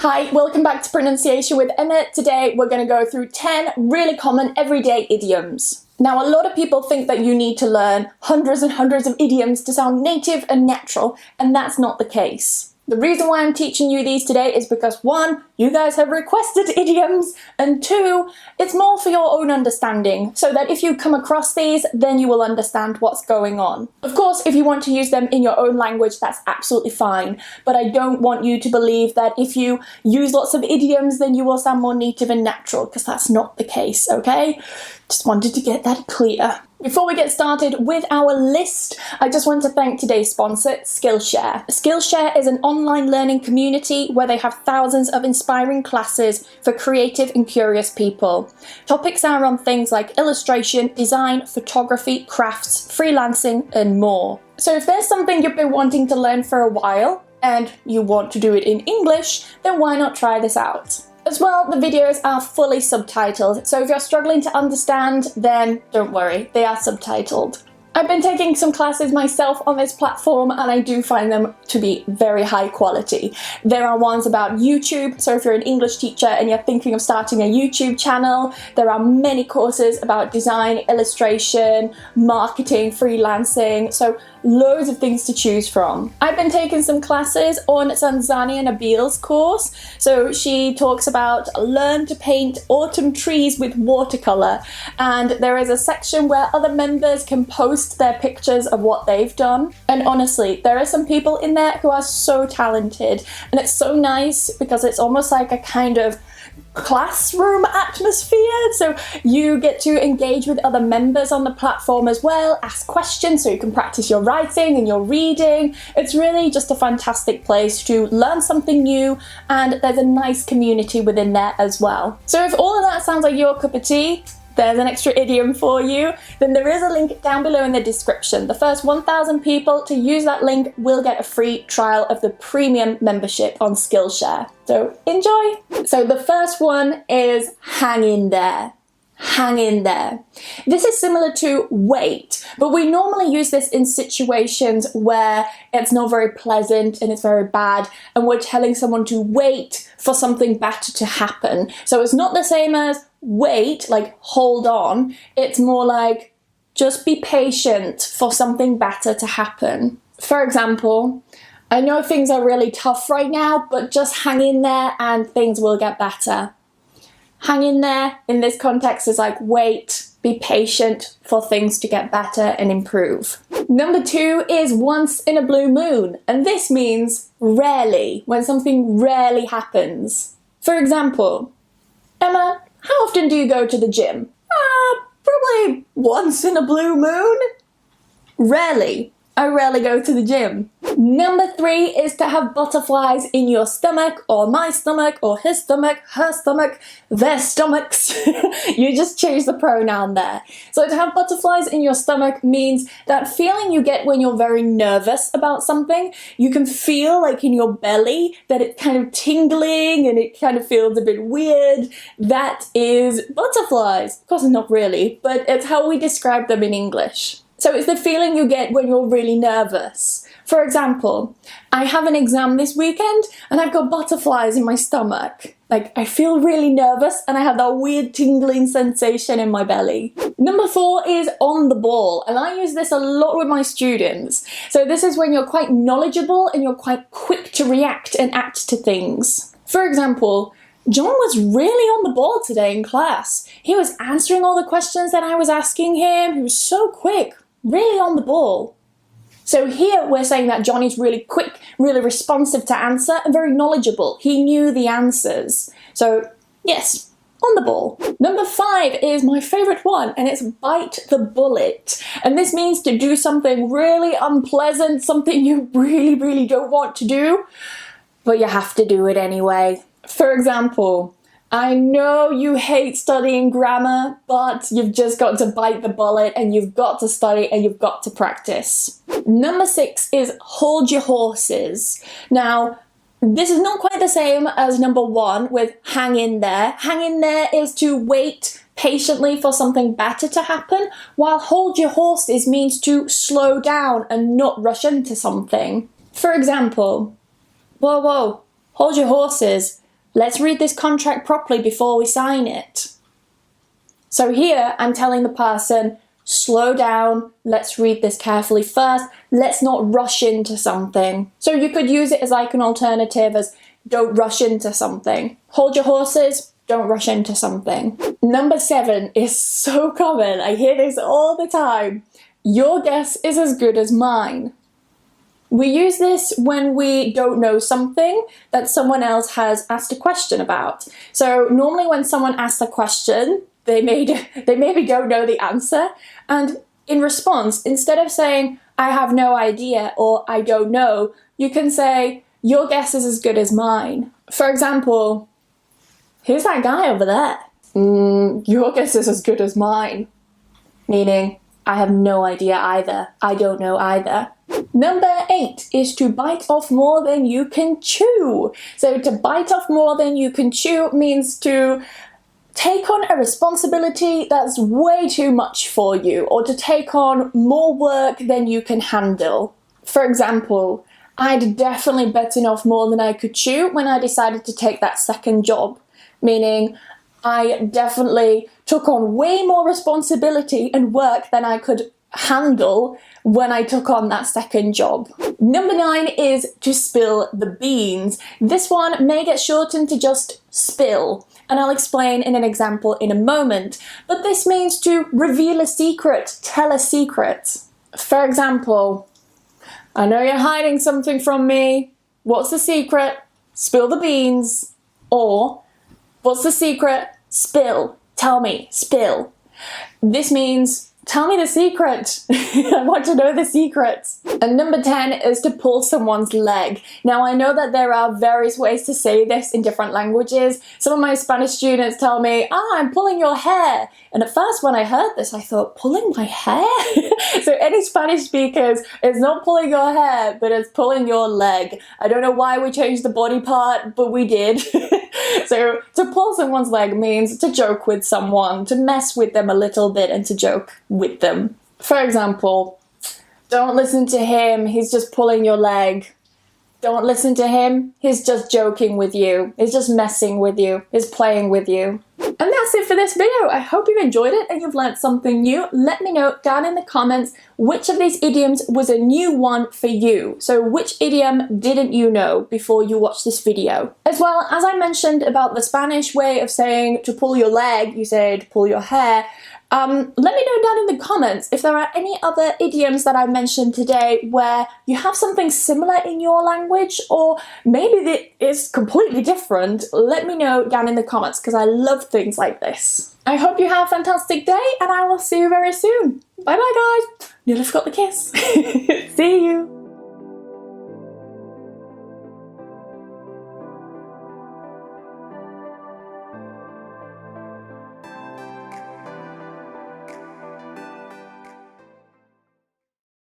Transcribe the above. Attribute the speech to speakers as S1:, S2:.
S1: Hi, welcome back to Pronunciation with Emma. Today we're going to go through 10 really common everyday idioms. Now, a lot of people think that you need to learn hundreds and hundreds of idioms to sound native and natural, and that's not the case. The reason why I'm teaching you these today is because 1, you guys have requested idioms, and 2, it's more for your own understanding, so that if you come across these, then you will understand what's going on. Of course, if you want to use them in your own language, that's absolutely fine, but I don't want you to believe that if you use lots of idioms, then you will sound more native and natural, because that's not the case, okay? Just wanted to get that clear. Before we get started with our list, I just want to thank today's sponsor, Skillshare. Skillshare is an online learning community where they have thousands of inspiring classes for creative and curious people. Topics are on things like illustration, design, photography, crafts, freelancing, and more. So if there's something you've been wanting to learn for a while and you want to do it in English, then why not try this out? As well, the videos are fully subtitled, so if you're struggling to understand, then don't worry, they are subtitled. I've been taking some classes myself on this platform and I do find them to be very high quality. There are ones about YouTube, so if you're an English teacher and you're thinking of starting a YouTube channel, there are many courses about design, illustration, marketing, freelancing, so loads of things to choose from. I've been taking some classes on Zanzani and Nabil's course, so she talks about learn to paint autumn trees with watercolour, and there is a section where other members can post their pictures of what they've done, and honestly there are some people in there who are so talented, and it's so nice because it's almost like a kind of classroom atmosphere, so you get to engage with other members on the platform as well, ask questions so you can practice your writing and your reading. It's really just a fantastic place to learn something new, and there's a nice community within there as well. So if all of that sounds like your cup of tea, there's an extra idiom for you, then there is a link down below in the description. The first 1,000 people to use that link will get a free trial of the premium membership on Skillshare. So enjoy! So the first one is hang in there. Hang in there. This is similar to wait, but we normally use this in situations where it's not very pleasant and it's very bad, and we're telling someone to wait for something better to happen. So it's not the same as wait, like hold on. It's more like just be patient for something better to happen. For example, I know things are really tough right now, but just hang in there and things will get better. Hang in there in this context is like wait, be patient for things to get better and improve. Number 2 is once in a blue moon, and this means rarely, when something rarely happens. For example, Emma, how often do you go to the gym? Probably once in a blue moon. Rarely. I rarely go to the gym. Number 3 is to have butterflies in your stomach, or my stomach, or his stomach, her stomach, their stomachs. You just change the pronoun there. So to have butterflies in your stomach means that feeling you get when you're very nervous about something. You can feel like in your belly that it's kind of tingling and it kind of feels a bit weird. That is butterflies. Of course, not really, but it's how we describe them in English. So it's the feeling you get when you're really nervous. For example, I have an exam this weekend and I've got butterflies in my stomach. Like, I feel really nervous and I have that weird tingling sensation in my belly. Number 4 is on the ball, and I use this a lot with my students. So this is when you're quite knowledgeable and you're quite quick to react and act to things. For example, John was really on the ball today in class. He was answering all the questions that I was asking him. He was so quick, really on the ball. So here we're saying that John is really quick, really responsive to answer, and very knowledgeable. He knew the answers. So yes, on the ball. Number 5 is my favourite one, and it's bite the bullet. And this means to do something really unpleasant, something you really, really don't want to do, but you have to do it anyway. For example, I know you hate studying grammar, but you've just got to bite the bullet and you've got to study and you've got to practice. Number 6 is hold your horses. Now, this is not quite the same as number 1 with hang in there. Hang in there is to wait patiently for something better to happen, while hold your horses means to slow down and not rush into something. For example, whoa, hold your horses. let's read this contract properly before we sign it. So here I'm telling the person, slow down, let's read this carefully first, let's not rush into something. So you could use it as like an alternative as don't rush into something. Hold your horses, don't rush into something. Number 7 is so common, I hear this all the time. Your guess is as good as mine. We use this when we don't know something that someone else has asked a question about. So normally when someone asks a question, they maybe don't know the answer. And in response, instead of saying, I have no idea or I don't know, you can say, your guess is as good as mine. For example, who's that guy over there? Your guess is as good as mine. Meaning, I have no idea either. I don't know either. Number 8 is to bite off more than you can chew. So to bite off more than you can chew means to take on a responsibility that's way too much for you, or to take on more work than you can handle. For example, I'd definitely bitten off more than I could chew when I decided to take that second job. Meaning, I definitely took on way more responsibility and work than I could handle when I took on that second job. Number 9 is to spill the beans. This one may get shortened to just spill, and I'll explain in an example in a moment. But this means to reveal a secret, tell a secret. For example, I know you're hiding something from me. What's the secret? Spill the beans. Or, what's the secret? Spill. Tell me. Spill. This means, tell me the secret. I want to know the secret. And number 10 is to pull someone's leg. Now I know that there are various ways to say this in different languages. Some of my Spanish students tell me, I'm pulling your hair. And at first when I heard this, I thought, pulling my hair? So any Spanish speakers, it's not pulling your hair, but it's pulling your leg. I don't know why we changed the body part, but we did. So to pull someone's leg means to joke with someone, to mess with them a little bit and to joke with them. For example, don't listen to him, he's just pulling your leg. Don't listen to him, he's just joking with you. He's just messing with you. He's playing with you. And that's it for this video. I hope you enjoyed it and you've learned something new. Let me know down in the comments which of these idioms was a new one for you. So which idiom didn't you know before you watched this video? As well, as I mentioned about the Spanish way of saying to pull your leg, you say to pull your hair. Let me know down in the comments if there are any other idioms that I mentioned today where you have something similar in your language, or maybe it is completely different. Let me know down in the comments because I love things like this. I hope you have a fantastic day and I will see you very soon. Bye bye guys. Nearly forgot the kiss. See you.